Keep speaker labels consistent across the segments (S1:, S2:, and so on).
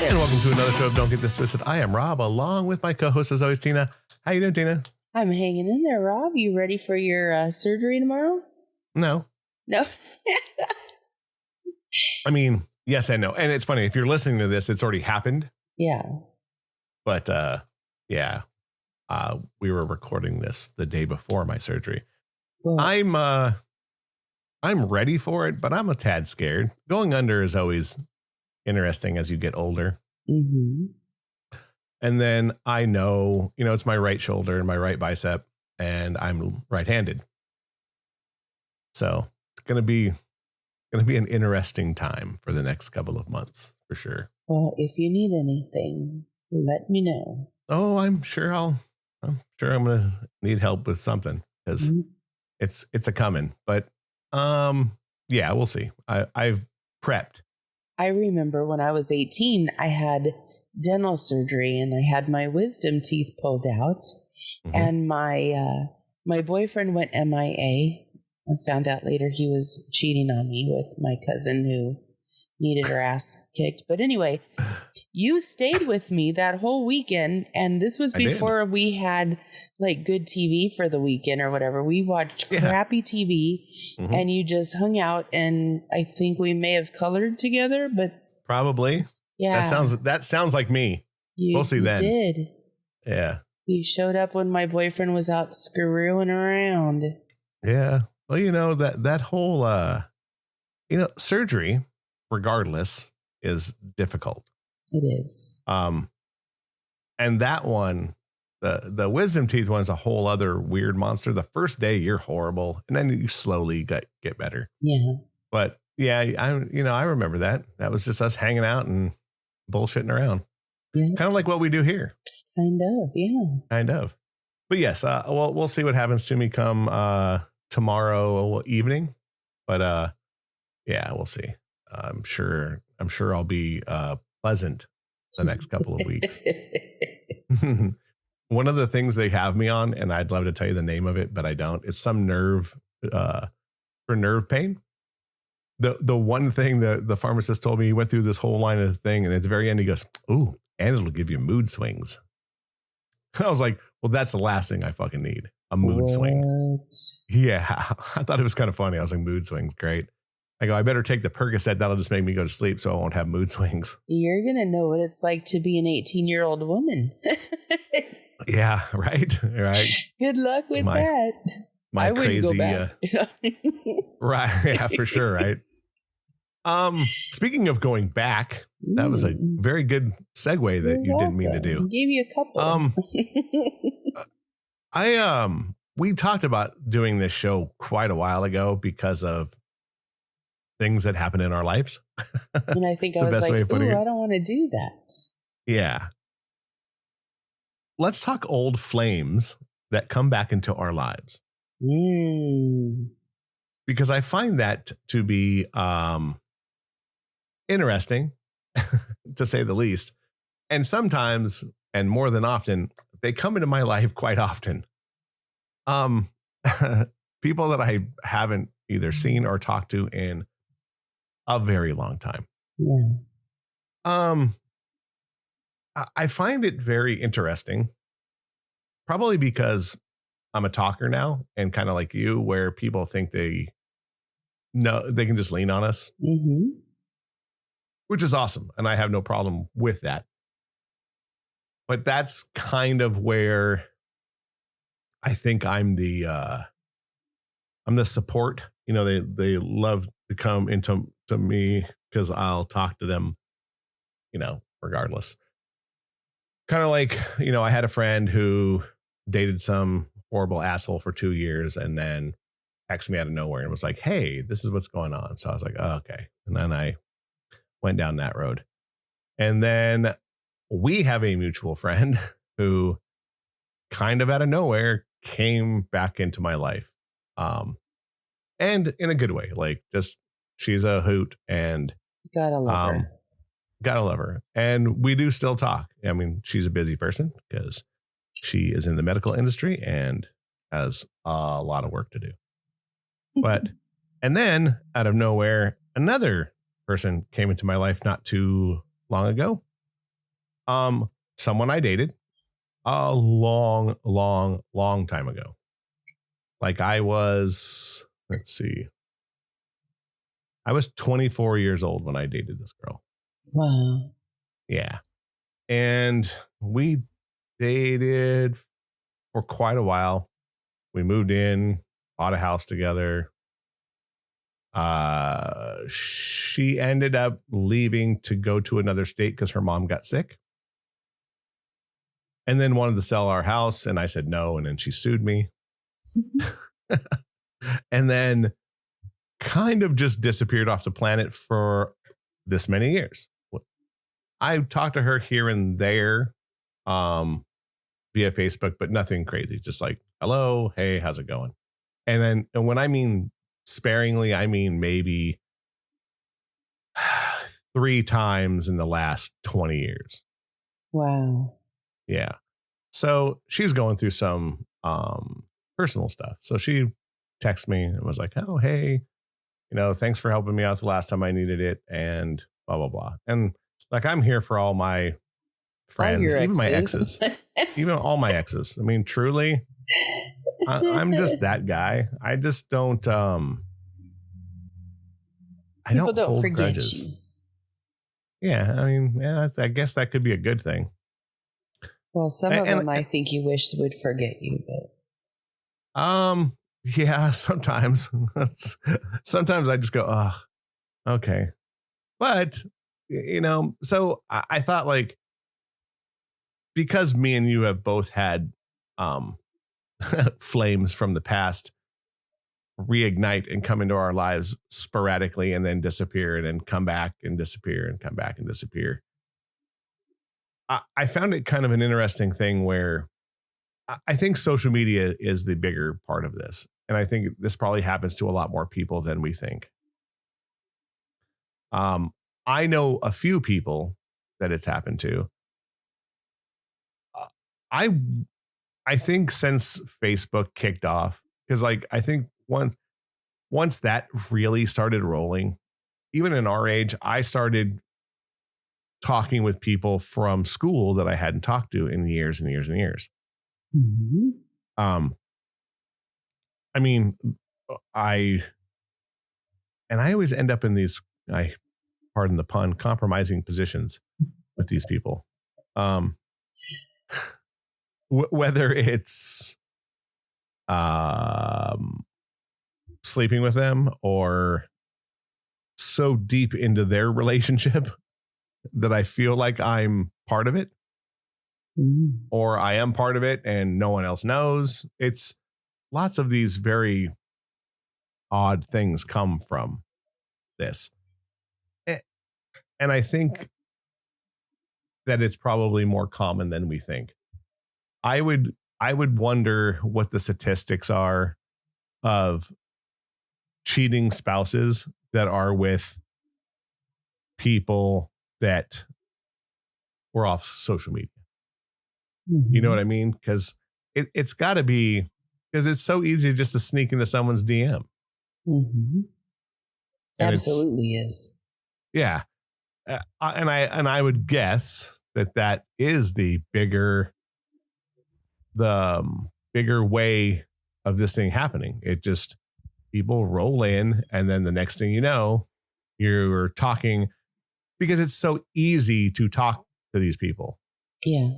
S1: And welcome to another show of Don't Get This Twisted. I am Rob, along with my co-host, as always, Tina. How you doing, Tina?
S2: I'm hanging in there, Rob. You ready for your surgery tomorrow?
S1: No. I mean, yes and no. And it's funny, if you're listening to this, it's already happened.
S2: Yeah.
S1: But we were recording this the day before my surgery. Well, I'm ready for it, but I'm a tad scared. Going under is always interesting as you get older.
S2: Mm-hmm.
S1: And then I know, it's my right shoulder and my right bicep, and I'm right-handed. So it's going to be an interesting time for the next couple of months, for sure.
S2: Well, if you need anything, let me know.
S1: Oh, I'm sure I'm going to need help with something, because it's a coming. But yeah, we'll see. I've prepped. I
S2: remember when I was 18, I had dental surgery and I had my wisdom teeth pulled out, and my boyfriend went MIA. I found out later he was cheating on me with my cousin who needed her ass kicked. But anyway, you stayed with me that whole weekend, and this was before we had like good TV for the weekend or whatever. We watched crappy TV, and you just hung out, and I think we may have colored together, but
S1: probably. Yeah. That sounds like me. We'll see then.
S2: You did.
S1: Yeah.
S2: You showed up when my boyfriend was out screwing around.
S1: Yeah. Well, that whole surgery, regardless, is difficult.
S2: It is.
S1: And that one, the wisdom teeth one, is a whole other weird monster. The first day you're horrible, and then you slowly get better.
S2: Yeah.
S1: But yeah, I remember that. That was just us hanging out and bullshitting around. Yeah. Kind of like what we do here.
S2: Kind of, yeah.
S1: Kind of. But yes, we'll see what happens to me come tomorrow evening. But yeah, we'll see. I'm sure I'll be pleasant the next couple of weeks. One of the things they have me on, and I'd love to tell you the name of it, but I don't. It's some nerve for nerve pain. The one thing the pharmacist told me, he went through this whole line of thing, and at the very end he goes, "Ooh, and it'll give you mood swings." I was like, well, that's the last thing I fucking need. A mood swing. Yeah. I thought it was kind of funny. I was like, mood swings, great. I go, I better take the Percocet. That'll just make me go to sleep so I won't have mood swings.
S2: You're going to know what it's like to be an 18-year-old woman.
S1: Yeah, right. Right.
S2: Good luck with that.
S1: My crazy. Right. Yeah, for sure. Right. Speaking of going back, that was a very good segue that you didn't mean to do.
S2: I gave you a couple.
S1: We talked about doing this show quite a while ago because of things that happen in our lives.
S2: And I think I was like, ooh, I don't want to do that.
S1: Yeah. Let's talk old flames that come back into our lives. Because I find that to be interesting, to say the least. And sometimes, and more than often, they come into my life quite often. People that I haven't either seen or talked to in a very long time. Yeah. I find it very interesting, probably because I'm a talker now, and kind of like you, where people think they can just lean on us, which is awesome. And I have no problem with that. But that's kind of where I think I'm the support. They love to come into me because I'll talk to them, regardless. Kind of like, I had a friend who dated some horrible asshole for 2 years and then texted me out of nowhere and was like, hey, this is what's going on. So I was like, oh, okay. And then I went down that road. And then we have a mutual friend who kind of out of nowhere came back into my life. And in a good way, like just she's a hoot and
S2: gotta love her.
S1: Gotta love her. And we do still talk. I mean, she's a busy person because she is in the medical industry and has a lot of work to do. But, and then out of nowhere, another person came into my life not too long ago. Someone I dated a long, long, long time ago. Like I was 24 years old when I dated this girl.
S2: Wow.
S1: Yeah. And we dated for quite a while. We moved in, bought a house together. She ended up leaving to go to another state because her mom got sick. And then wanted to sell our house. And I said no. And then she sued me. And then kind of just disappeared off the planet for this many years. I talked to her here and there via Facebook, but nothing crazy. Just like, hello, hey, how's it going? And when I mean sparingly, I mean maybe 3 times in the last 20 years.
S2: Wow.
S1: Yeah. So she's going through some personal stuff. So she texted me and was like, oh, hey, thanks for helping me out the last time I needed it and blah, blah, blah. And like, I'm here for all my friends, even my exes, even all my exes. I mean, truly, I'm just that guy. I just don't, I don't hold grudges. You. Yeah. I mean, yeah, I guess that could be a good thing.
S2: Well, some of them I think you wish would forget you, but.
S1: Yeah, sometimes. Sometimes I just go, oh, okay. But, so I thought like, because me and you have both had flames from the past reignite and come into our lives sporadically and then disappear and then come back and disappear and come back and disappear. I found it kind of an interesting thing where I think social media is the bigger part of this. And I think this probably happens to a lot more people than we think. I know a few people that it's happened to. I think since Facebook kicked off, because like I think once that really started rolling, even in our age, I started talking with people from school that I hadn't talked to in years and years and years.
S2: Mm-hmm.
S1: I mean, I always end up in these, pardon the pun, compromising positions with these people. Whether it's sleeping with them or so deep into their relationship that I feel like I'm part of it, or I am part of it and no one else knows. It's lots of these very odd things come from this. And I think that it's probably more common than we think. I would wonder what the statistics are of cheating spouses that are with people that were off social media. Mm-hmm. You know what I mean? Because it's got to be, because it's so easy just to sneak into someone's DM.
S2: Mm-hmm. Absolutely is.
S1: Yeah. And I would guess that is the bigger way of this thing happening. It just, people roll in and then the next thing you know, you're talking, because it's so easy to talk to these people.
S2: Yeah.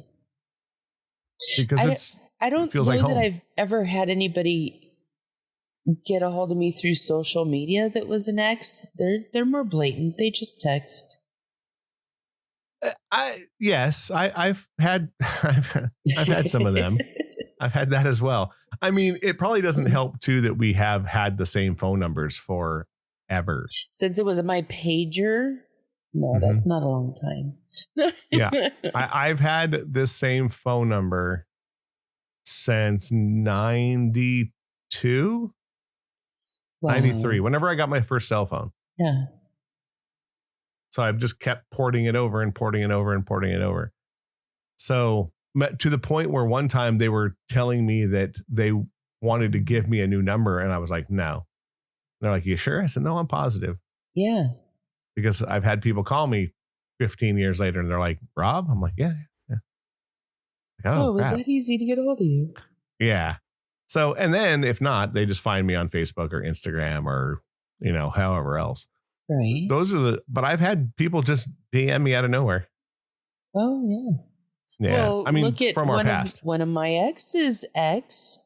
S1: Because
S2: I don't
S1: feels
S2: know
S1: like
S2: that I've ever had anybody get a hold of me through social media that was an ex. They're more blatant. They just text. I've had some of them. I've had that as well. I mean, it probably doesn't help too that we have had the same phone numbers forever. Since it was my pager. No, mm-hmm. That's not a long time.
S1: Yeah. I've had this same phone number since 92, wow. 93, whenever I got my first cell phone.
S2: Yeah.
S1: So I've just kept porting it over and porting it over and porting it over. So to the point where one time they were telling me that they wanted to give me a new number. And I was like, no. And they're like, you sure? I said, no, I'm positive.
S2: Yeah.
S1: Because I've had people call me 15 years later and they're like, Rob? I'm like, yeah. Like,
S2: oh, was that easy to get a hold of you?
S1: Yeah. So, and then if not, they just find me on Facebook or Instagram or, however else.
S2: Right.
S1: But I've had people just DM me out of nowhere.
S2: Oh, yeah.
S1: Yeah.
S2: Well,
S1: I mean,
S2: look at
S1: from our past.
S2: One of my ex's ex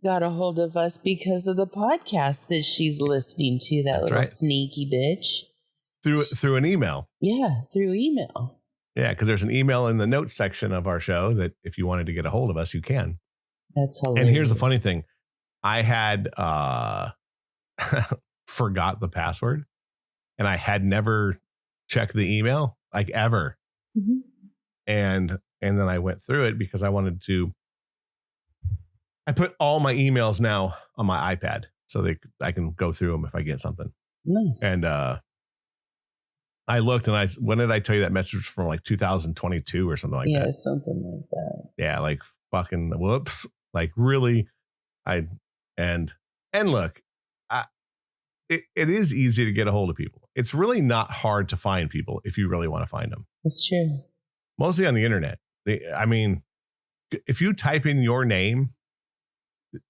S2: got a hold of us because of the podcast that she's listening to, that little sneaky bitch.
S1: Through an email.
S2: Yeah, through email.
S1: Yeah, because there's an email in the notes section of our show that if you wanted to get a hold of us, you can.
S2: That's hilarious.
S1: And here's the funny thing. I had forgot the password and I had never checked the email like ever. Mm-hmm. And then I went through it because I wanted to. I put all my emails now on my iPad so I can go through them if I get something.
S2: Nice.
S1: And I looked and when did I tell you that message was from like 2022 or something like that?
S2: Yeah, something like that.
S1: Yeah, like fucking whoops. Like really, and look, it is easy to get a hold of people. It's really not hard to find people if you really want to find them.
S2: That's true.
S1: Mostly on the internet. I mean, if you type in your name,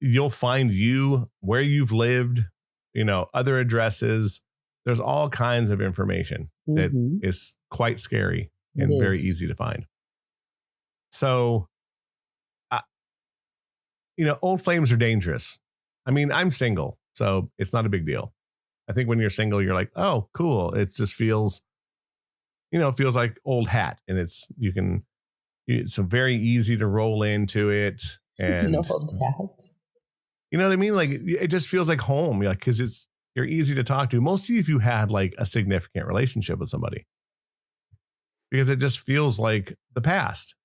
S1: you'll find you, where you've lived, other addresses. There's all kinds of information that is quite scary and very easy to find. So, old flames are dangerous. I mean, I'm single, so it's not a big deal. I think when you're single, you're like, oh, cool. It just feels like old hat, and it's very easy to roll into it. And
S2: old hat.
S1: You know what I mean? Like it just feels like home, because you're easy to talk to. Mostly if you had like a significant relationship with somebody, because it just feels like the past.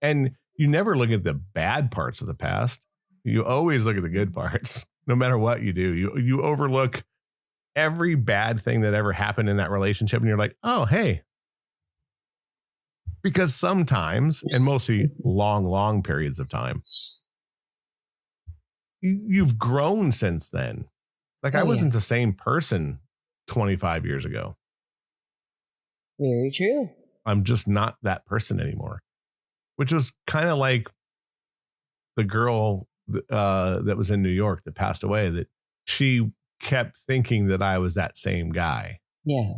S1: And you never look at the bad parts of the past. You always look at the good parts, no matter what you do. You overlook every bad thing that ever happened in that relationship. And you're like, oh, hey. Because sometimes, and mostly long periods of time, you've grown since then. Like I wasn't the same person 25 years ago.
S2: Very true.
S1: I'm just not that person anymore, which was kind of like the girl that was in New York that passed away, that she kept thinking that I was that same guy.
S2: Yeah.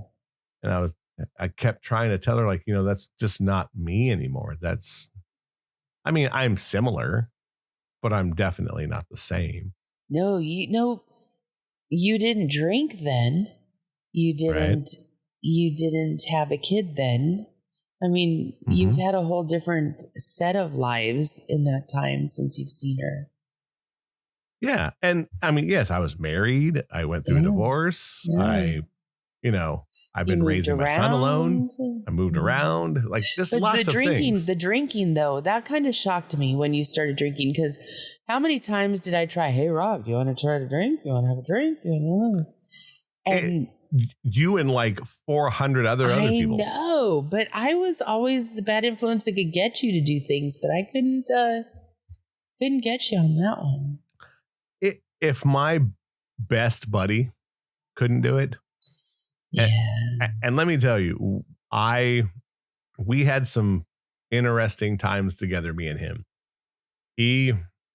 S1: And I kept trying to tell her, like, that's just not me anymore. I'm similar, but I'm definitely not the same.
S2: No, you didn't drink then. You didn't have a kid then. I mean, you've had a whole different set of lives in that time since you've seen her.
S1: Yeah. And I mean, yes, I was married. I went through a divorce. Yeah. I've been raising my son alone. I moved around, like just lots of things.
S2: The drinking, though, that kind of shocked me when you started drinking, because how many times did I try, hey, Rob, you want to try to drink? You want to have a drink? And
S1: you and like 400 other people.
S2: I know, but I was always the bad influence that could get you to do things, but I couldn't get you on that one.
S1: If my best buddy couldn't do it,
S2: yeah.
S1: And let me tell you, we had some interesting times together, me and him. He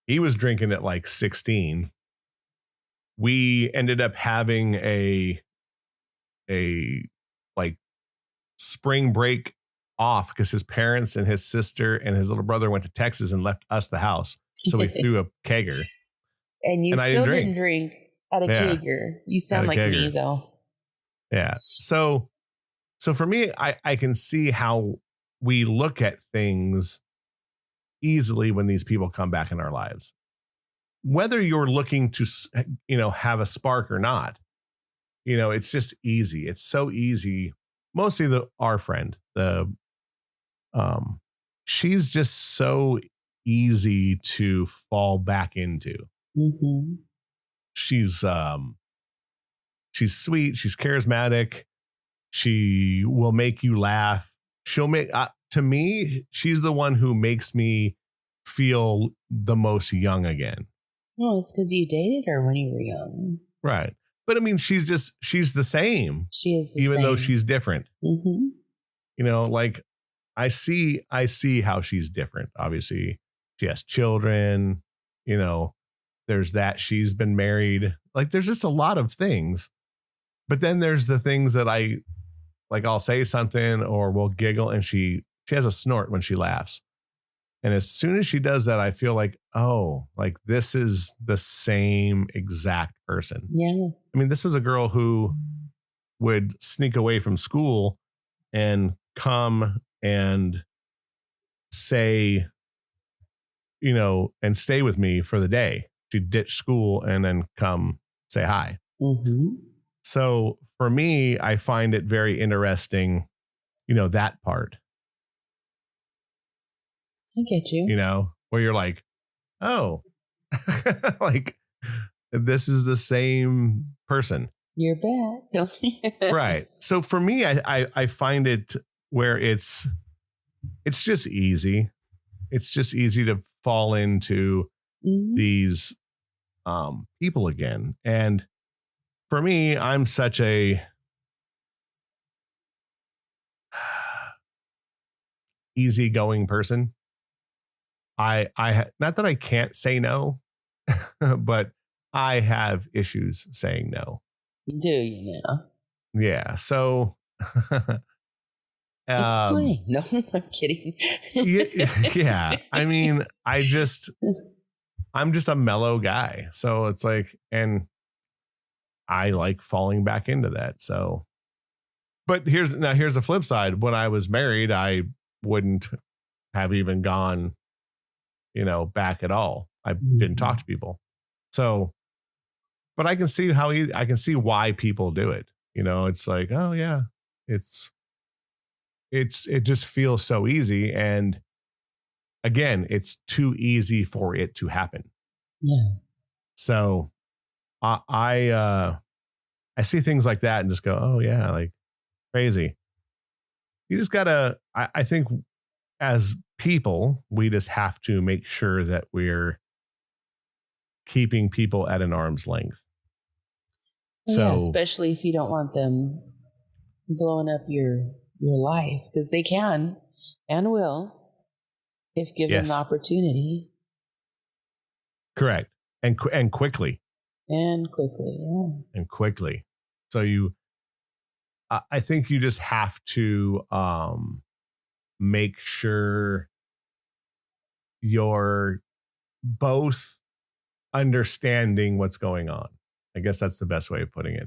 S1: was drinking at like 16. We ended up having a like spring break off because his parents and his sister and his little brother went to Texas and left us the house. So we threw a kegger.
S2: And you still didn't drink at a kegger. You sound like me, though.
S1: Yeah. So for me, I can see how we look at things easily when these people come back in our lives. Whether you're looking to, have a spark or not, it's just easy. It's so easy. Mostly our friend, she's just so easy to fall back into.
S2: Mm-hmm.
S1: She's sweet. She's charismatic. She will make you laugh. She'll make, to me, she's the one who makes me feel the most young again.
S2: Well, it's because you dated her when you were young.
S1: Right. But I mean, she's the same.
S2: She is the
S1: same. Even though
S2: same.
S1: she's different.
S2: Mm-hmm.
S1: like I see how she's different. Obviously, she has children, there's that she's been married. Like there's just a lot of things. But then there's the things that I'll say something or we'll giggle and she has a snort when she laughs. And as soon as she does that, I feel like, oh, like this is the same exact person.
S2: Yeah.
S1: I mean, this was a girl who would sneak away from school and come and say, and stay with me for the day. She'd ditch school and then come say hi.
S2: Mm-hmm.
S1: So for me, I find it very interesting, that part.
S2: I get you.
S1: Where you're like, oh, like this is the same person.
S2: You're back.
S1: Right. So for me, I find it where it's just easy. It's just easy to fall into these people again. And for me, I'm such a easygoing person. I not that I can't say no, but I have issues saying no.
S2: Do you know?
S1: Yeah. So
S2: explain. No, I'm kidding.
S1: yeah. I mean, I'm just a mellow guy. So it's like, and I like falling back into that. So, but here's the flip side. When I was married, I wouldn't have even gone, back at all. I didn't talk to people. So, but I can see I can see why people do it. It's like, oh yeah, it just feels so easy. And again, it's too easy for it to happen.
S2: Yeah.
S1: So I see things like that and just go, oh yeah, like crazy. You just gotta, I think as people, we just have to make sure that we're keeping people at an arm's length. So,
S2: yeah, especially if you don't want them blowing up your life, because they can and will if given the opportunity.
S1: Correct. And quickly.
S2: And quickly, yeah.
S1: And quickly. So I think you just have to make sure you're both understanding what's going on. I guess that's the best way of putting it.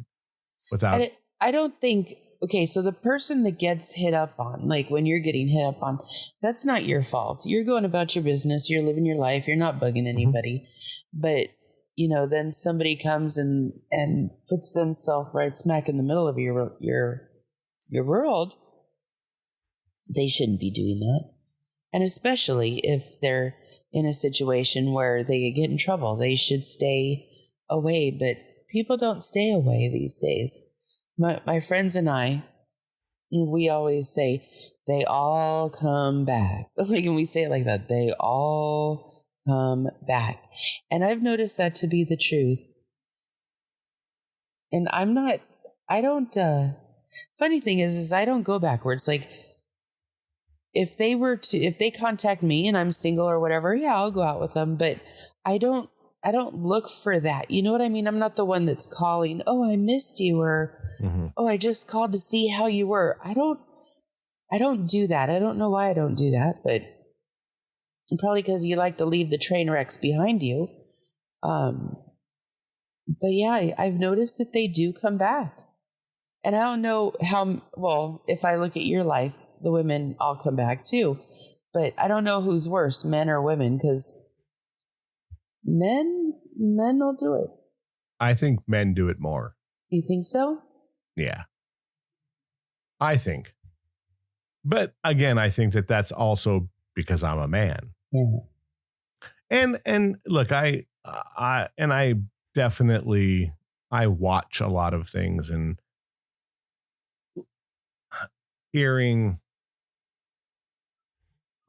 S1: Without,
S2: I don't think. Okay, so the person that gets hit up on, like when you're getting hit up on, that's not your fault. You're going about your business. You're living your life. You're not bugging anybody. But then somebody comes and puts themselves right smack in the middle of your world. They shouldn't be doing that. And especially if they're in a situation where they get in trouble, they should stay away. But people don't stay away these days. My friends and I, we always say they all come back. Like, and we say it like that. They all come back. And I've noticed that to be the truth. And funny thing is I don't go backwards. Like, if they contact me and I'm single or whatever, yeah, I'll go out with them. But I don't look for that. You know what I mean? I'm not the one that's calling, oh, I missed you, or oh, I just called to see how you were. I don't do that. I don't know why I don't do that, but probably because you like to leave the train wrecks behind you. But yeah, I've noticed that they do come back. And I don't know if I look at your life, the women all come back too. But I don't know who's worse, men or women, because men will do it.
S1: I think men do it more.
S2: You think so?
S1: Yeah. I think. But again, I think that that's also because I'm a man.
S2: Yeah.
S1: And look, I definitely, I watch a lot of things, and hearing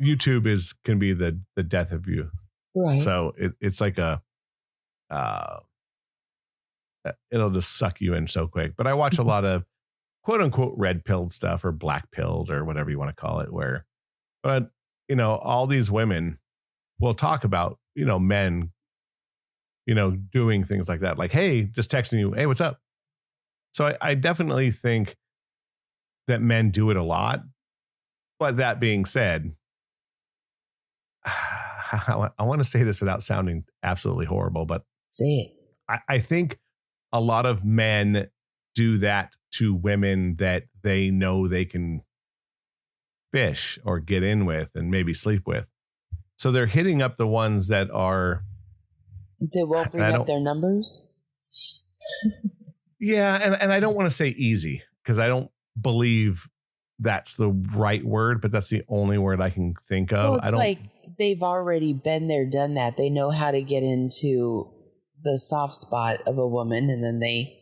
S1: YouTube can be the death of you.
S2: Right.
S1: So it's like it'll just suck you in so quick. But I watch a lot of quote unquote red pilled stuff or black pilled or whatever you want to call it, but all these women will talk about, men, doing things like that. Like, hey, just texting you, hey, what's up? So I definitely think that men do it a lot. But that being said, I want to say this without sounding absolutely horrible, but
S2: say it.
S1: I think a lot of men do that to women that they know they can fish or get in with and maybe sleep with. So they're hitting up the ones that are.
S2: They won't bring up their numbers.
S1: Yeah. And I don't want to say easy because I don't believe that's the right word, but that's the only word I can think of.
S2: Well, it's like they've already been there, done that. They know how to get into the soft spot of a woman, and then they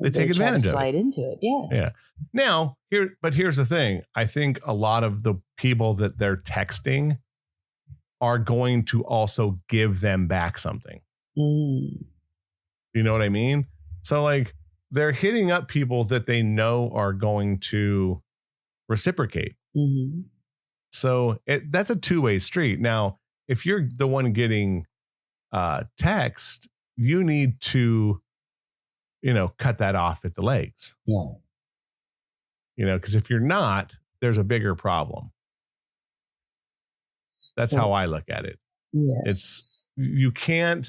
S1: take advantage of it.
S2: Slide into it.
S1: Yeah. Now, here's the thing. I think a lot of the people that they're texting are going to also give them back something.
S2: Mm.
S1: You know what I mean? So like they're hitting up people that they know are going to reciprocate.
S2: Mm-hmm.
S1: So that's a two-way street. Now, if you're the one getting text, you need to, cut that off at the legs.
S2: Yeah.
S1: Because if you're not, there's a bigger problem. That's how I look at it.
S2: Yes.
S1: You can't,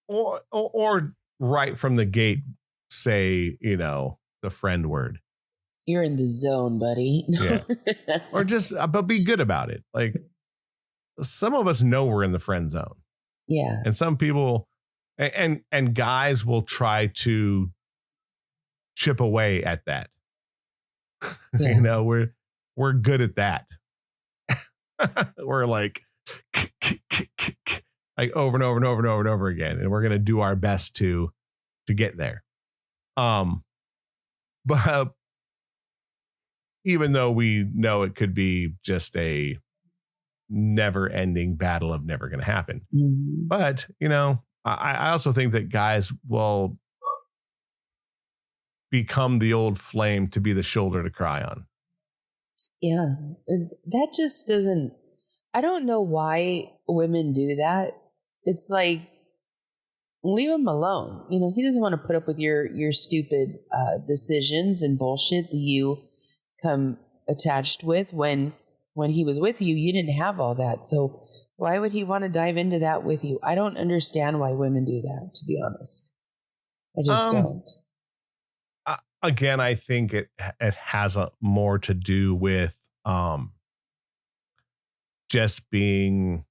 S1: or right from the gate, say, the friend word.
S2: You're in the zone, buddy.
S1: Yeah. Or just, but be good about it. Like some of us know we're in the friend zone.
S2: Yeah.
S1: And some people, and guys will try to chip away at that. Yeah. We're good at that. We're like over and over and over and over and over again. And we're going to do our best to get there. But even though we know it could be just a never ending battle of never going to happen. Mm-hmm. But, I also think that guys will become the old flame to be the shoulder to cry on.
S2: Yeah. That just doesn't, I don't know why women do that. It's like, leave him alone. He doesn't want to put up with your stupid decisions and bullshit that you come attached with. When he was with you, you didn't have all that. So why would he want to dive into that with you? I don't understand why women do that, to be honest. I just don't.
S1: Again, I think it has more to do with just being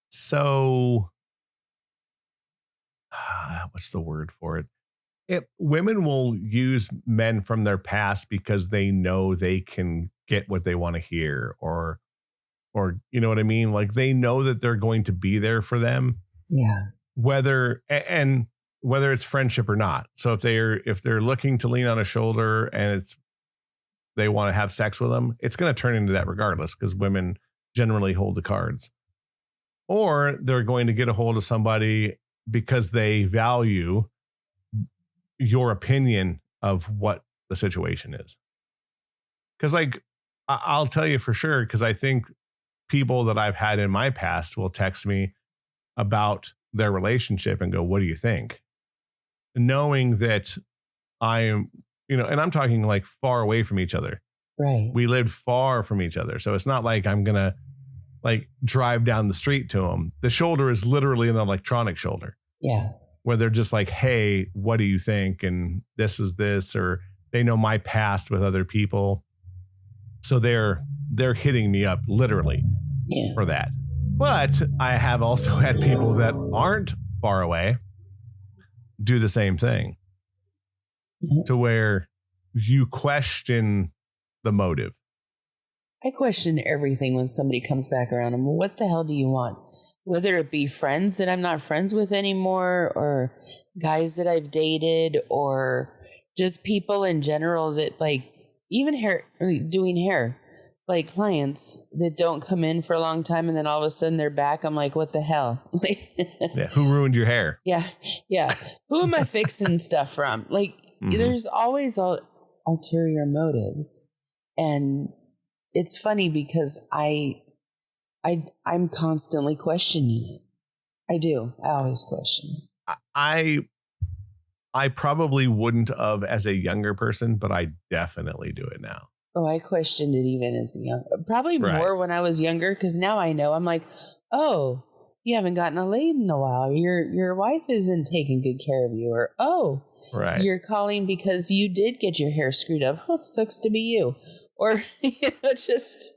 S1: so what's the word for it? Women will use men from their past because they know they can get what they want to hear, or you know what I mean? Like they know that they're going to be there for them.
S2: Yeah.
S1: Whether it's friendship or not. So if they're looking to lean on a shoulder and they want to have sex with them, it's going to turn into that regardless, because women generally hold the cards. Or they're going to get a hold of somebody because they value your opinion of what the situation is. Because I'll tell you for sure, because I think people that I've had in my past will text me about their relationship and go, what do you think? Knowing that I am, and I'm talking like far away from each other.
S2: Right.
S1: We lived far from each other. So it's not like I'm going to like drive down the street to them. The shoulder is literally an electronic shoulder.
S2: Yeah.
S1: Where they're just like, hey, what do you think? And this is this, or they know my past with other people. So they're hitting me up literally for that. But I have also had people that aren't far away do the same thing, to where you question the motive.
S2: I question everything when somebody comes back around. I'm, what the hell do you want? Whether it be friends that I'm not friends with anymore, or guys that I've dated, or just people in general that like, even hair, doing hair. like clients that don't come in for a long time and then all of a sudden they're back. I'm like, what the hell?
S1: Yeah. Who ruined your hair?
S2: Yeah. Who am I fixing stuff from? Like, there's always ulterior motives. And it's funny because I'm constantly questioning it. I do. I always question.
S1: I probably wouldn't have as a younger person, but I definitely do it now.
S2: Oh, I questioned it even as probably more when I was younger, because now I know. I'm like, oh, you haven't gotten a laid in a while. Your wife isn't taking good care of you, or you're calling because you did get your hair screwed up. Oh, sucks to be you, or just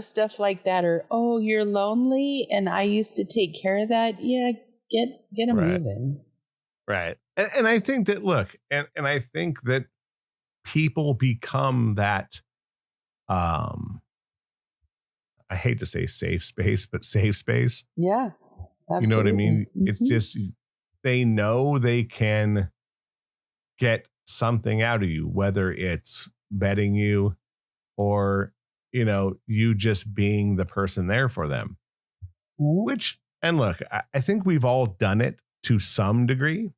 S2: stuff like that, or oh, you're lonely, and I used to take care of that. Yeah, get them moving.
S1: Right, and I think that and I think that people become that I hate to say safe space, but safe space.
S2: Yeah, absolutely.
S1: You know what I mean? It's just, they know they can get something out of you, whether it's betting you or, you just being the person there for them. Which, and look, I think we've all done it to some degree.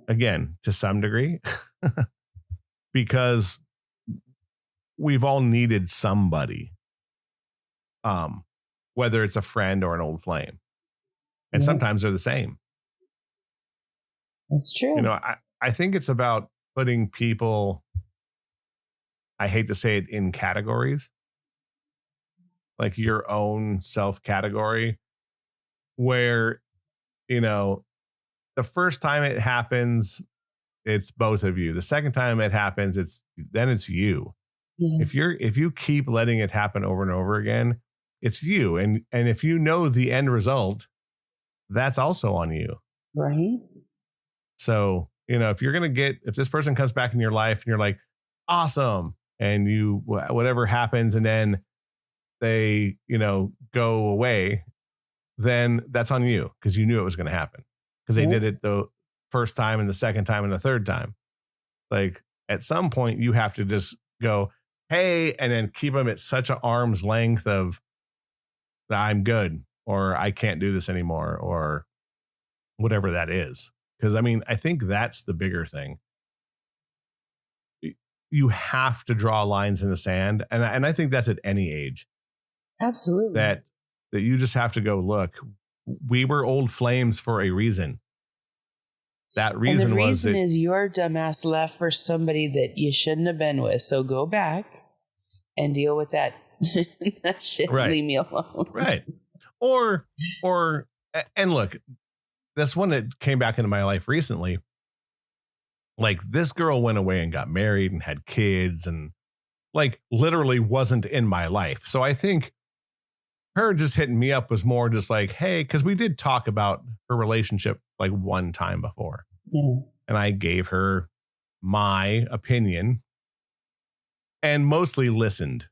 S1: Again, to some degree. Because we've all needed somebody, whether it's a friend or an old flame, and sometimes they're the same.
S2: That's true.
S1: I think it's about putting people, I hate to say it, in categories, like your own self category, where, the first time it happens, it's both of you. The second time it happens, it's you. Yeah. If you keep letting it happen over and over again, it's you. And if you know the end result, that's also on you.
S2: Right.
S1: So, if this person comes back in your life and you're like, awesome, and whatever happens, and then they, go away, then that's on you, because you knew it was going to happen, because they did it the first time and the second time and the third time. Like, at some point you have to just go, hey, and then keep them at such an arm's length of, I'm good, or I can't do this anymore, or whatever that is. Because I think that's the bigger thing. You have to draw lines in the sand, and I think that's at any age.
S2: Absolutely.
S1: That you just have to go, look, we were old flames for a reason. That reason
S2: is your dumbass left for somebody that you shouldn't have been with. So go back and deal with that. That shit.
S1: Right.
S2: Leave me alone.
S1: Right. Or, and look, this one that came back into my life recently, like, this girl went away and got married and had kids and, like, literally wasn't in my life. So I think her just hitting me up was more just like, hey, because we did talk about her relationship like one time before. Yeah. And I gave her my opinion and mostly listened.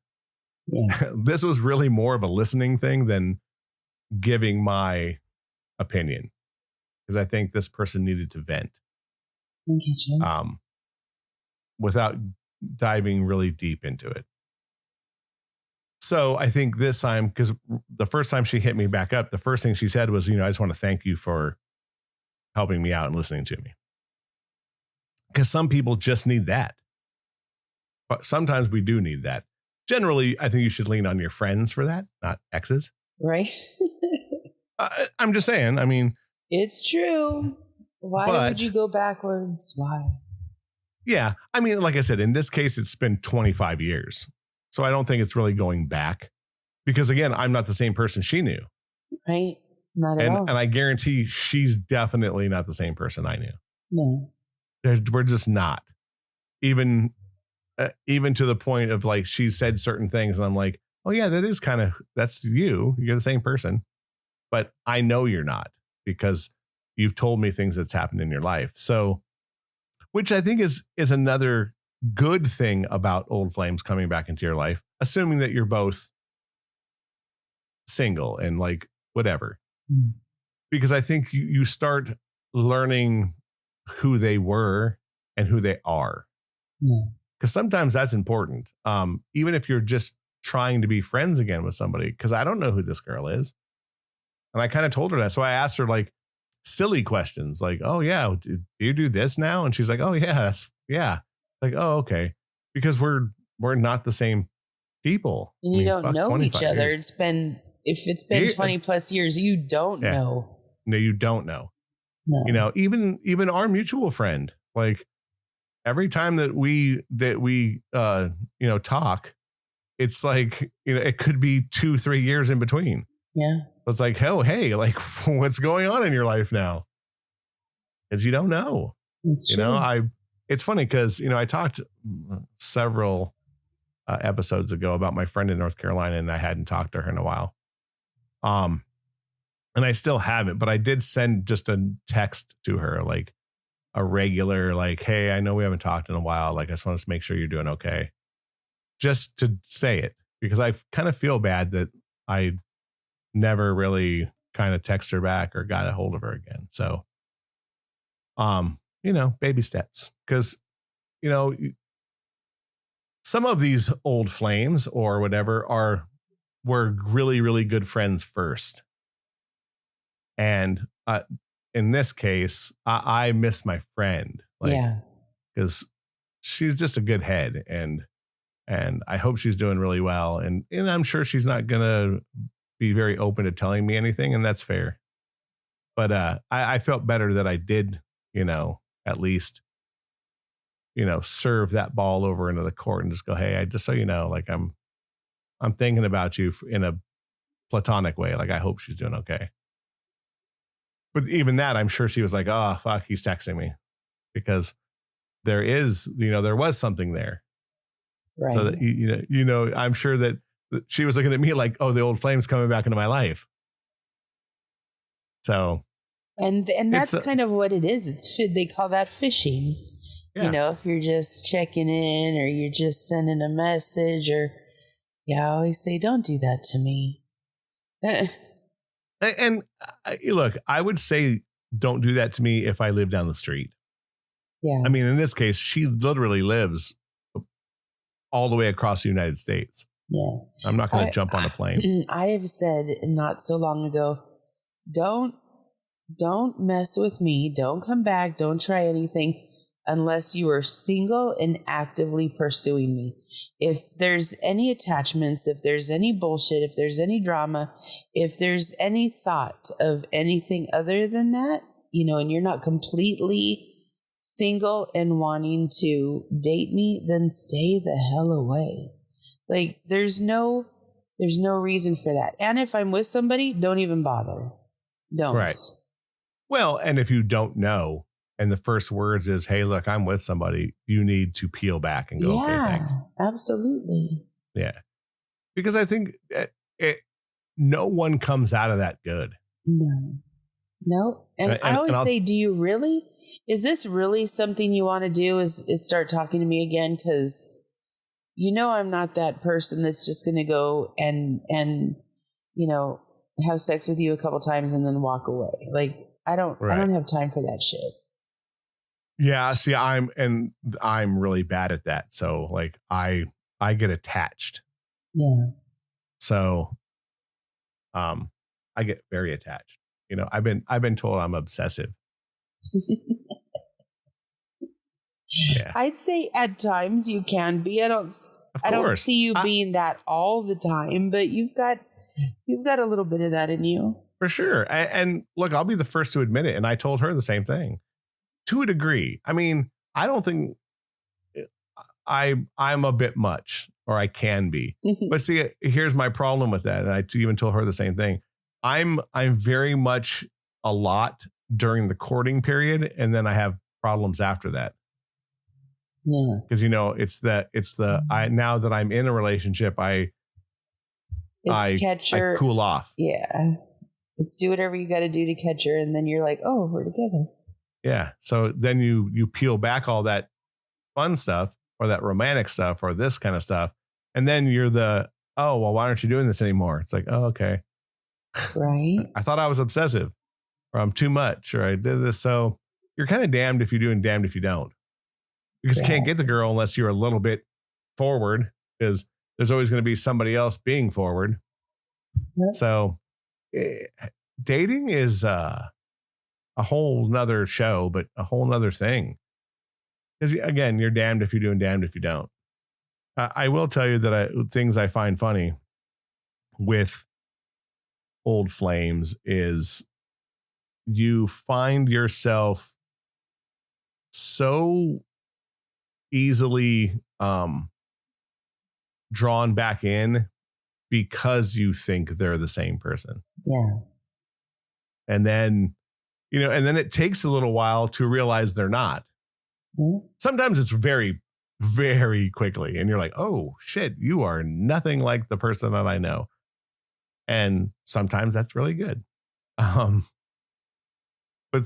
S1: Yeah. This was really more of a listening thing than giving my opinion, because I think this person needed to vent. Without diving really deep into it. So I think this time, because the first time she hit me back up, the first thing she said was, I just want to thank you for helping me out and listening to me. Because some people just need that. But sometimes we do need that. Generally, I think you should lean on your friends for that, not exes.
S2: Right.
S1: I'm just saying,
S2: it's true. Why would you go backwards? Why?
S1: Yeah. Like I said, in this case, it's been 25 years. So I don't think it's really going back, because, again, I'm not the same person she knew. Right.
S2: Not at all.
S1: And I guarantee she's definitely not the same person I knew.
S2: No.
S1: We're just not. Even to the point of, like, she said certain things and I'm like, oh yeah, that's you. You're the same person. But I know you're not, because you've told me things that's happened in your life. So, which I think is another good thing about old flames coming back into your life, assuming that you're both single and, like, whatever. Because I think you start learning who they were and who they are. Because sometimes that's important. Even if you're just trying to be friends again with somebody, because I don't know who this girl is. And I kind of told her that. So I asked her like silly questions like, oh yeah, do you do this now? And she's like, oh yeah, yeah. Like, oh, okay. Because we're not the same people.
S2: And you don't know each other.
S1: Years.
S2: If it's been 20 plus years, you don't know.
S1: No, you don't know. No. You know, even our mutual friend, like every time that we talk, it's like, it could be 2-3 years in between.
S2: Yeah.
S1: It's like, oh, hey, like what's going on in your life now? Because you don't know.
S2: It's true.
S1: It's funny because, I talked several episodes ago about my friend in North Carolina, and I hadn't talked to her in a while. And I still haven't, but I did send just a text to her, like a regular, like, hey, I know we haven't talked in a while. Like, I just want to make sure you're doing okay. Just to say it, because I kind of feel bad that I never really kind of text her back or got a hold of her again. So, baby steps, because, some of these old flames or whatever were really, really good friends first. And in this case, I miss my friend, because she's just a good head, and I hope she's doing really well. And I'm sure she's not gonna be very open to telling me anything, and that's fair. But I felt better that I did, at least, serve that ball over into the court and just go, hey, I just so you know, like I'm thinking about you in a platonic way. Like, I hope she's doing okay. But even that, I'm sure she was like, oh, fuck, he's texting me, because there was something there.
S2: Right.
S1: So that, I'm sure that she was looking at me like, oh, the old flame's coming back into my life. So.
S2: And that's kind of what it is. They call that fishing. Yeah. If you're just checking in or you're just sending a message I always say, don't do that to me.
S1: And look, I would say don't do that to me if I live down the street.
S2: Yeah.
S1: I mean, in this case, she literally lives all the way across the United States.
S2: Yeah.
S1: I'm not going to jump on a plane.
S2: I have said not so long ago, don't mess with me. Don't come back. Don't try anything unless you are single and actively pursuing me. If there's any attachments, if there's any bullshit, if there's any drama, if there's any thought of anything other than that, and you're not completely single and wanting to date me, then stay the hell away. Like, there's no reason for that. And if I'm with somebody, don't even bother. Don't.
S1: Right. Well, and if you don't know, and the first words is, hey, look, I'm with somebody, you need to peel back and go, okay, thanks.
S2: Absolutely.
S1: Yeah. Because I think no one comes out of that good.
S2: No. And I always say, do you really? Is this really something you want to do, is start talking to me again? Because I'm not that person that's just going to go and have sex with you a couple times and then walk away. Like, I don't have time for that shit.
S1: Yeah, see, I'm really bad at that. So like I get attached.
S2: Yeah.
S1: So I get very attached. I've been told I'm obsessive. Yeah.
S2: I'd say at times you can be. I don't see you being that all the time, but you've got a little bit of that in you.
S1: For sure. And look, I'll be the first to admit it. And I told her the same thing. To a degree. I mean, I don't think I'm a bit much, or I can be. But see, here's my problem with that. And I even told her the same thing. I'm very much a lot during the courting period, and then I have problems after that.
S2: Yeah.
S1: Because it's now that I'm in a relationship, I cool off.
S2: Yeah. It's do whatever you got to do to catch her, and then you're like, oh, we're together.
S1: Yeah. So then you peel back all that fun stuff, or that romantic stuff, or this kind of stuff. And then you're oh, well, why aren't you doing this anymore? It's like, oh, okay.
S2: Right.
S1: I thought I was obsessive, or I'm too much, or I did this. So you're kind of damned if you do and damned if you don't. because you can't get the girl unless you're a little bit forward, because there's always going to be somebody else being forward.
S2: Yep.
S1: So dating is a whole nother show, but a whole nother thing. Because again, you're damned if you do and damned if you don't. I will tell you that things I find funny with old flames is you find yourself so easily drawn back in because you think they're the same person.
S2: Yeah.
S1: And then, and then it takes a little while to realize they're not. Mm-hmm. Sometimes it's very, very quickly. And you're like, oh shit, you are nothing like the person that I know. And sometimes that's really good. But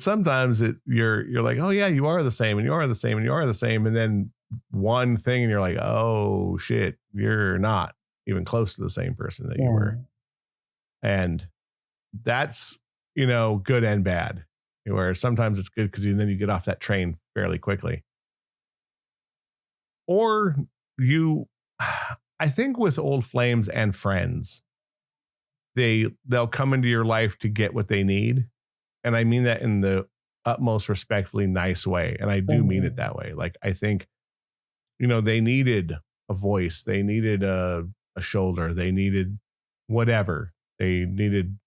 S1: sometimes you're like, oh yeah, you are the same, and you are the same, and you are the same. And then one thing, and you're like, oh shit, you're not even close to the same person that you were. And that's, good and bad, where sometimes it's good because then you get off that train fairly quickly. Or I think with old flames and friends, they'll come into your life to get what they need. And I mean that in the utmost respectfully nice way. And I do mean it that way. Like, I think, they needed a voice. They needed a shoulder. They needed whatever. They needed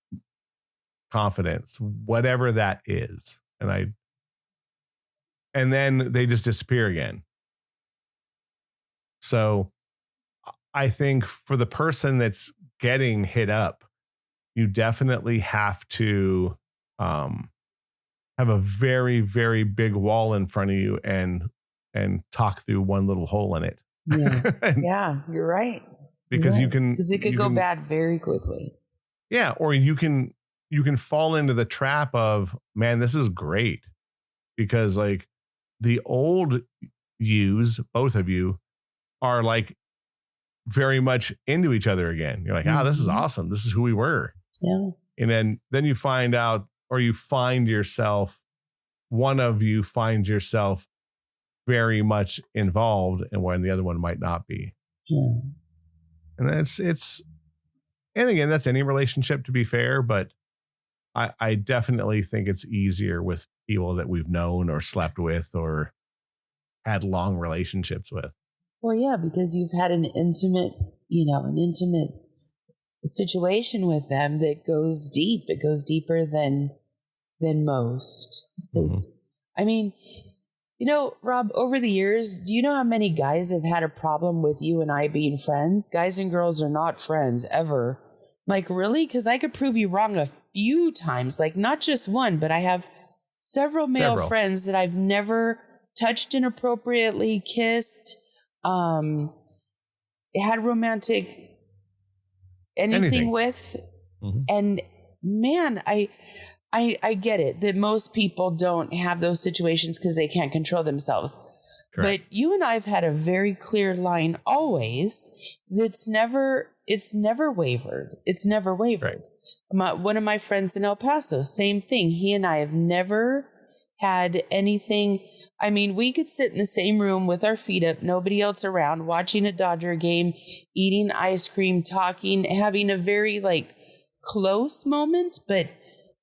S1: confidence, whatever that is. And then they just disappear again. So I think for the person that's getting hit up, you definitely have to have a very, very big wall in front of you and talk through one little hole in it.
S2: Yeah, yeah, you're right.
S1: Because because
S2: it could go bad very quickly.
S1: Yeah, or you can fall into the trap of, man, this is great, because like the old yous, both of you, are like very much into each other again. You're like, this is awesome. This is who we were.
S2: Yeah.
S1: And then you find out, or you find yourself, one of you finds yourself very much involved, and when the other one might not be.
S2: Yeah.
S1: And and again, that's any relationship, to be fair, but I definitely think it's easier with people that we've known or slept with or had long relationships with.
S2: Well, yeah, because you've had an intimate situation with them that goes deep. It goes deeper than most. Because, I mean, Rob, over the years, do you know how many guys have had a problem with you and I being friends? Guys and girls are not friends ever. Like, really? Because I could prove you wrong a few times, like not just one, but I have several male friends that I've never touched inappropriately, kissed, had romantic anything with. Mm-hmm. And man, I get it that most people don't have those situations because they can't control themselves. Correct. But you and I have had a very clear line always it's never wavered. It's never wavered. Right. One of my friends in El Paso, same thing. He and I have never had anything. I mean, we could sit in the same room with our feet up, nobody else around, watching a Dodger game, eating ice cream, talking, having a very close moment, but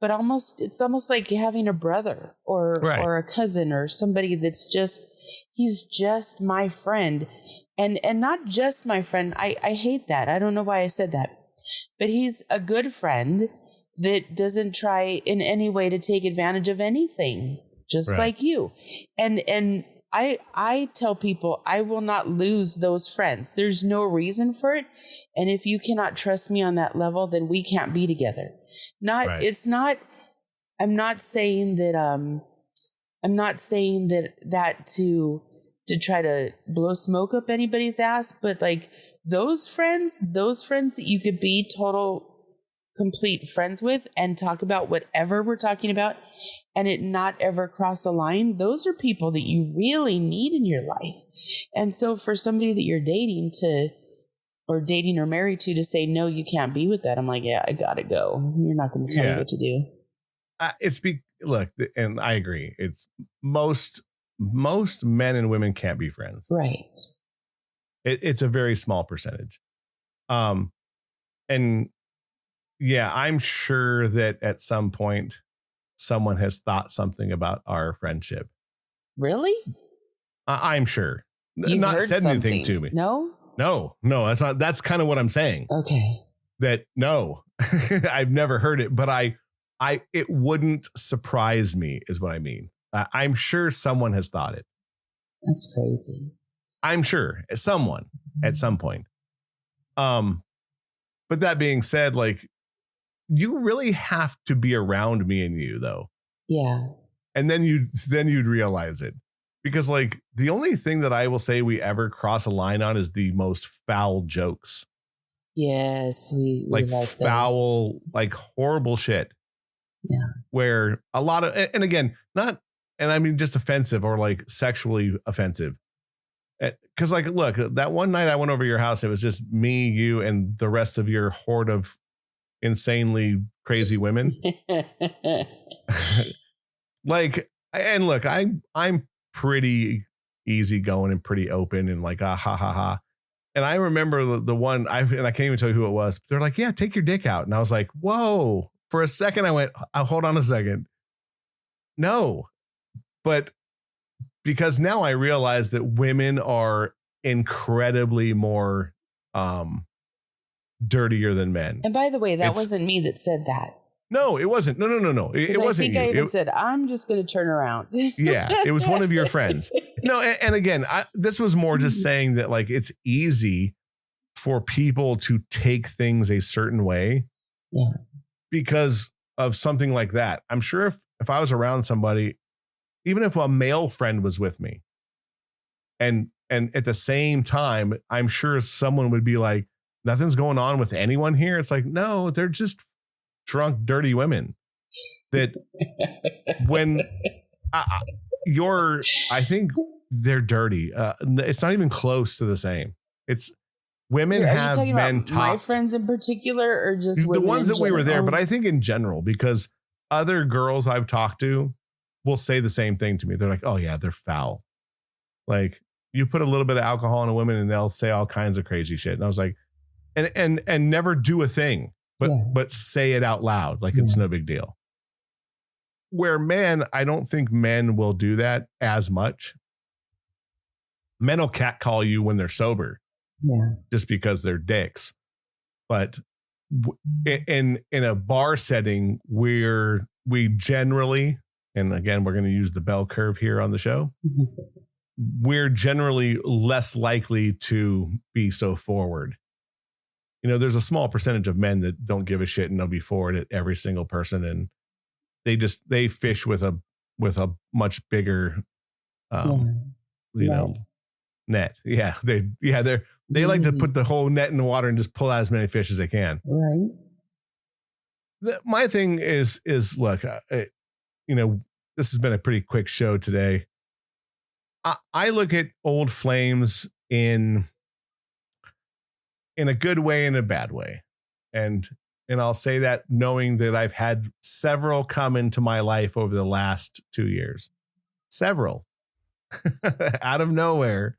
S2: it's almost like having a brother or a cousin or somebody that's he's just my friend, and not just my friend. I hate that. I don't know why I said that, but he's a good friend that doesn't try in any way to take advantage of anything, just like you. And I tell people I will not lose those friends. There's no reason for it. And if you cannot trust me on that level, then we can't be together. I'm not saying that to try to blow smoke up anybody's ass, but those friends that you could be total complete friends with and talk about whatever we're talking about and it not ever cross a line, those are people that you really need in your life. And so for somebody that you're dating or married to say, no, you can't be with that, I'm like, yeah, I gotta go. You're not going to tell me what to do.
S1: Look, and I agree. It's most most men and women can't be friends.
S2: Right.
S1: It's a very small percentage. And yeah, I'm sure that at some point someone has thought something about our friendship.
S2: Really?
S1: I'm sure.
S2: You've
S1: not
S2: heard
S1: said
S2: something.
S1: anything to me.
S2: No,
S1: That's kind of what I'm saying.
S2: Okay.
S1: That no, I've never heard it, but it wouldn't surprise me is what I mean. I'm sure someone has thought it.
S2: That's crazy.
S1: I'm sure someone at some point. But that being said, like, you really have to be around me and you though.
S2: Yeah.
S1: And then you'd realize it, because like the only thing that I will say we ever cross a line on is the most foul jokes.
S2: Yes, we
S1: like foul,
S2: those.
S1: like horrible shit.
S2: Yeah.
S1: Where a lot of, and again, not, and I mean just offensive or like sexually offensive. Because like, look, that one night I went over to your house, it was just me, you, and the rest of your horde of insanely crazy women. Like, and look, I'm pretty easygoing and pretty open and like, ha ha ha. And I remember the one and I can't even tell you who it was. They're like, yeah, take your dick out. And I was like, whoa. For a second, I went, hold on a second. No, but because now I realize that women are incredibly more dirtier than men.
S2: And by the way, that wasn't me that said that.
S1: No, it wasn't. No. It wasn't you.
S2: I even said, I'm just going to turn around.
S1: Yeah, it was one of your friends. No, and again, this was more just saying that like it's easy for people to take things a certain way.
S2: Yeah.
S1: Because of something like that. I'm sure if I was around somebody, even if a male friend was with me, and at the same time, I'm sure someone would be like, nothing's going on with anyone here. It's like, no, they're just drunk, dirty women that when I think they're dirty. It's not even close to the same. It's women have men talk.
S2: My friends in particular, or just
S1: the ones that we were there, but I think in general, because other girls I've talked to will say the same thing to me. They're like, oh yeah, they're foul. Like you put a little bit of alcohol in a woman and they'll say all kinds of crazy shit. And I was like, and never do a thing, but say it out loud. Like it's no big deal. Where men, I don't think men will do that as much. Men will catcall you when they're sober.
S2: Yeah.
S1: Just because they're dicks. But in a bar setting where we generally, and again, we're going to use the bell curve here on the show, we're generally less likely to be so forward. You know, there's a small percentage of men that don't give a shit and they'll be forward at every single person. And they fish with a much bigger, net. Yeah. They like to put the whole net in the water and just pull out as many fish as they can.
S2: Right.
S1: My thing is look, this has been a pretty quick show today. I look at old flames in a good way and a bad way. And I'll say that knowing that I've had several come into my life over the last 2 years, several out of nowhere.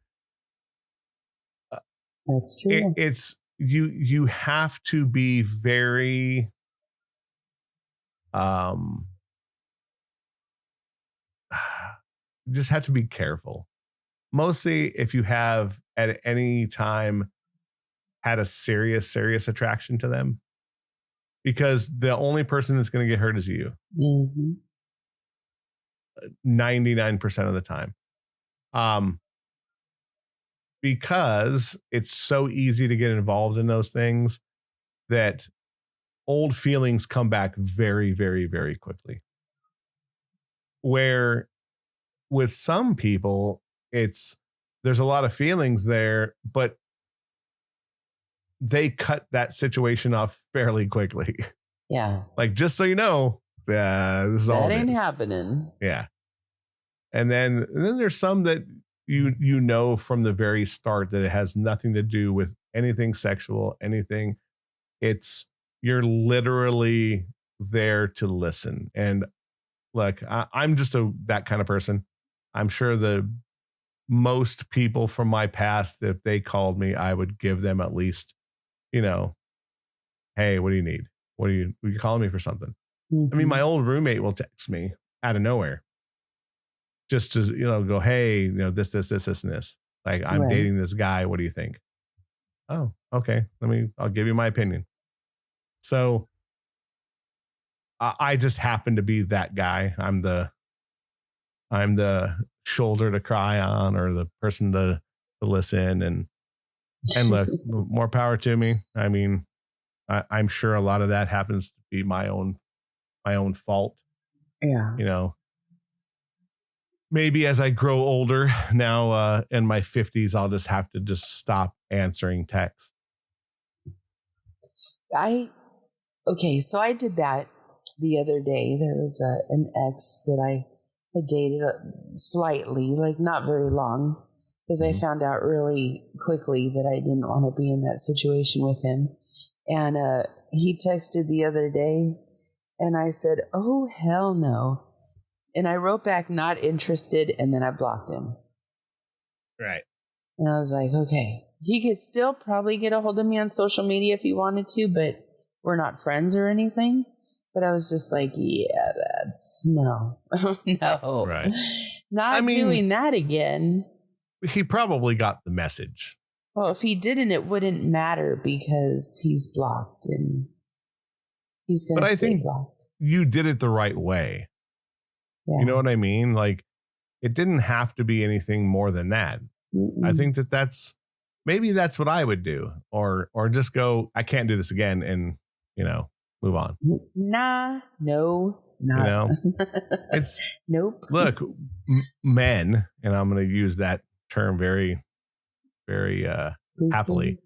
S2: That's true.
S1: It's you have to be very just have to be careful. Mostly if you have at any time had a serious attraction to them, because the only person that's going to get hurt is you. 99% of the time. Because it's so easy to get involved in those things that old feelings come back very, very, very quickly. Where with some people, there's a lot of feelings there, but they cut that situation off fairly quickly.
S2: Yeah.
S1: Like, just so you know, this is all
S2: that ain't happening.
S1: Yeah. And then there's some that you know from the very start that it has nothing to do with anything sexual, anything. You're literally there to listen. And look, I'm just that kind of person. I'm sure the most people from my past, if they called me, I would give them at least, you know, hey, what do you need? Were you calling me for something? I mean, my old roommate will text me out of nowhere just to, go, hey, this, and this. Like, I'm
S2: Right.
S1: dating this guy. What do you think? Oh, okay. I'll give you my opinion. So I just happen to be that guy. I'm the shoulder to cry on, or the person to listen, and look, more power to me. I mean, I'm sure a lot of that happens to be my own fault.
S2: Yeah.
S1: Maybe as I grow older now, in my 50s, I'll just have to stop answering texts.
S2: Okay, so I did that the other day. There was an ex that I had dated slightly, like not very long, because I found out really quickly that I didn't want to be in that situation with him. And he texted the other day, and I said, oh, hell no. And I wrote back, not interested, and then I blocked him.
S1: Right.
S2: And I was like, okay, he could still probably get a hold of me on social media if he wanted to, but we're not friends or anything. But I was just like, yeah, that's no. No.
S1: Right.
S2: Not doing that again.
S1: He probably got the message.
S2: Well, if he didn't, it wouldn't matter because he's blocked and he's going to stay blocked.
S1: You did it the right way. Yeah. You know what I mean? Like, it didn't have to be anything more than that. I think that's what I would do, or just go, I can't do this again, and move on.
S2: Nah, no, not.
S1: It's
S2: nope.
S1: Look, men, and I'm going to use that term very, very happily.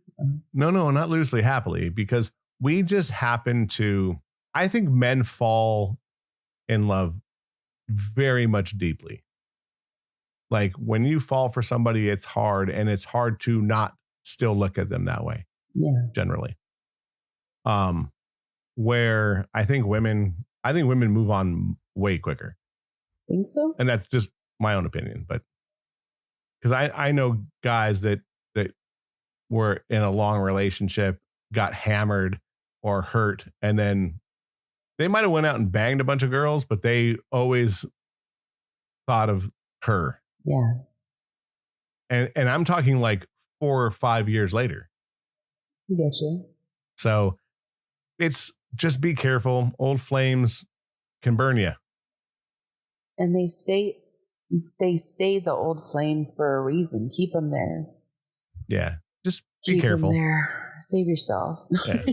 S1: No, not loosely, happily, because we just happen to. I think men fall in love very much deeply. Like, when you fall for somebody, it's hard, and it's hard to not still look at them that way.
S2: Yeah.
S1: Generally. Where I think women move on way quicker.
S2: Think so?
S1: And that's just my own opinion, but because I know guys that were in a long relationship, got hammered or hurt, and then they might have went out and banged a bunch of girls, but they always thought of her.
S2: Yeah.
S1: And I'm talking like 4 or 5 years later.
S2: I get you.
S1: So it's just be careful. Old flames can burn you.
S2: And they stay the old flame for a reason. Keep them there.
S1: Yeah. Just be careful.
S2: Keep them there. Save yourself.
S1: Yeah.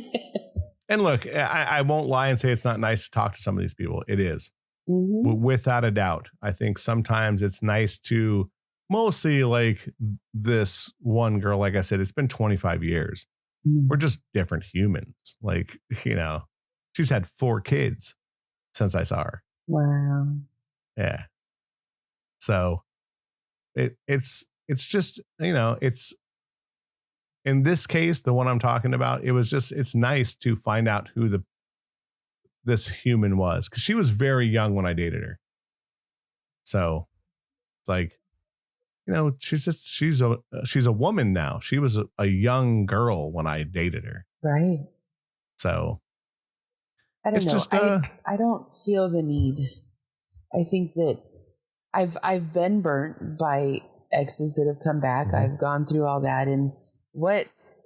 S1: And look, I won't lie and say it's not nice to talk to some of these people. It is. Mm-hmm. Without a doubt. I think sometimes it's nice to, mostly like this one girl, like I said, it's been 25 years. We're just different humans. Like, she's had 4 kids since I saw her.
S2: Wow.
S1: Yeah. So it's just, it's, in this case, the one I'm talking about, it's nice to find out who this human was, because she was very young when I dated her. So it's like, she's a woman now. She was a young girl when I dated her.
S2: Right.
S1: So
S2: I don't know. Just, I don't feel the need. I think that I've been burnt by exes that have come back. Mm-hmm. I've gone through all that, and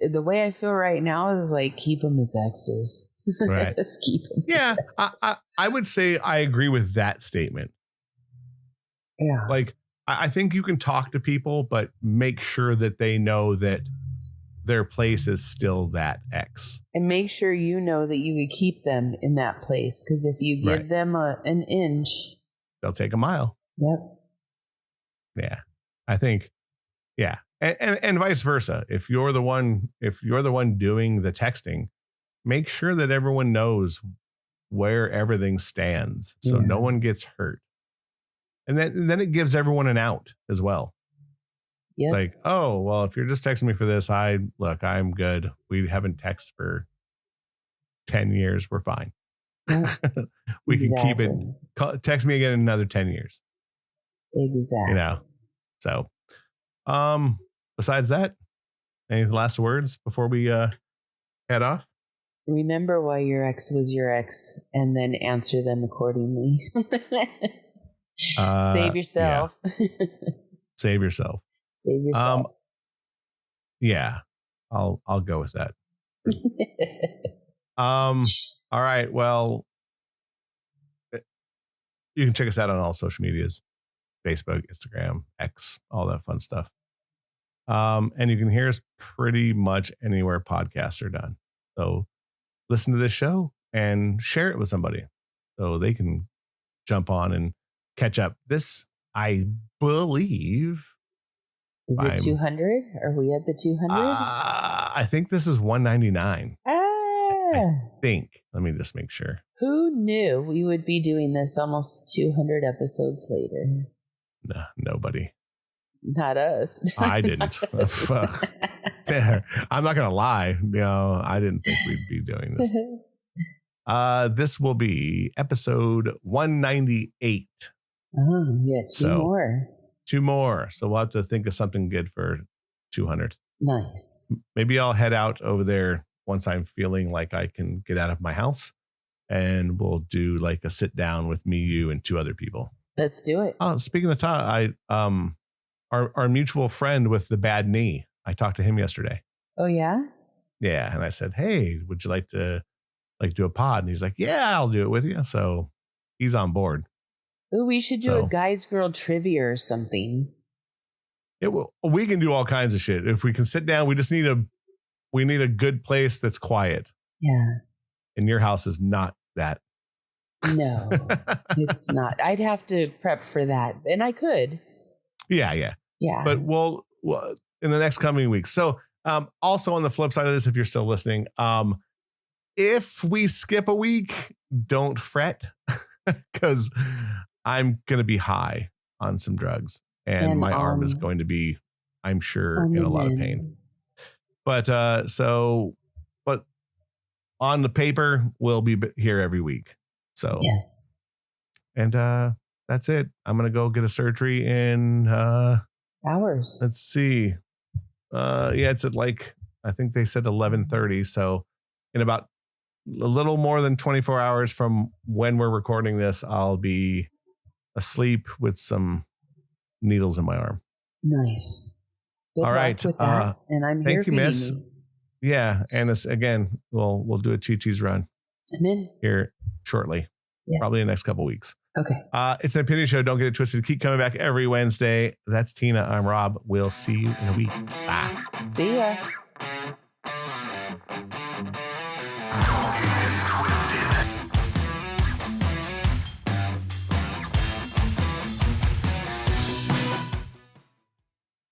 S2: the way I feel right now is like, keep them as exes.
S1: Right.
S2: Let's keep them.
S1: Yeah, I would say I agree with that statement.
S2: Yeah.
S1: Like, I think you can talk to people, but make sure that they know that their place is still that ex.
S2: And make sure you know that you could keep them in that place, because if you give them an inch,
S1: they'll take a mile.
S2: Yep.
S1: Yeah, I think. Yeah, and vice versa. If you're the one doing the texting, make sure that everyone knows where everything stands, so no one gets hurt. And then it gives everyone an out as well. Yep. It's like, oh, well, if you're just texting me for this, I'm good. We haven't texted for 10 years. We're fine. Yep. We can keep it. Text me again in another 10 years.
S2: Exactly.
S1: So, besides that, any last words before we head off?
S2: Remember why your ex was your ex, and then answer them accordingly. Save yourself.
S1: Yeah. Save yourself.
S2: Save yourself.
S1: Yeah, I'll go with that. All right. Well, you can check us out on all social medias: Facebook, Instagram, X, all that fun stuff. And you can hear us pretty much anywhere podcasts are done. So listen to this show and share it with somebody so they can jump on and catch up. This, I believe.
S2: Is it 200? Are we at the 200?
S1: I think this is 199. I think. Let me just make sure.
S2: Who knew we would be doing this almost 200 episodes later?
S1: No, nobody.
S2: Not us.
S1: I didn't. I'm not going to lie. I didn't think we'd be doing this. This will be episode 198.
S2: Oh, yeah, two more. So we'll have to think of something good for 200. Nice.
S1: Maybe I'll head out over there once I'm feeling like I can get out of my house, and we'll do like a sit down with me, you, and 2 other people.
S2: Let's do it.
S1: Oh, speaking of Todd, our mutual friend with the bad knee, I talked to him yesterday.
S2: Oh, yeah?
S1: Yeah. And I said, hey, would you like to do a pod? And he's like, yeah, I'll do it with you. So he's on board.
S2: Oh, we should do a guys girl trivia or something.
S1: We can do all kinds of shit. If we can sit down, we just need a good place that's quiet.
S2: Yeah.
S1: And your house is not that.
S2: No, it's not. I'd have to prep for that. And I could.
S1: Yeah. But we'll in the next coming weeks. So also on the flip side of this, if you're still listening, if we skip a week, don't fret, because I'm going to be high on some drugs, and my arm is going to be, I'm sure, in a lot of pain. But but on the paper, we'll be here every week. So
S2: yes.
S1: And that's it. I'm going to go get a surgery in
S2: hours.
S1: Let's see. It's at I think they said 11:30. So in about a little more than 24 hours from when we're recording this, I'll be asleep with some needles in my arm.
S2: Nice.
S1: Good All right.
S2: With that. And I'm here.
S1: Thank you, Miss. Yeah. And this, again, we'll do a Chi-Chi's run.
S2: Amen.
S1: Here shortly. Yes. Probably in the next couple of weeks.
S2: Okay.
S1: It's an opinion show. Don't get it twisted. Keep coming back every Wednesday. That's Tina. I'm Rob. We'll see you in a week. Bye.
S2: See ya.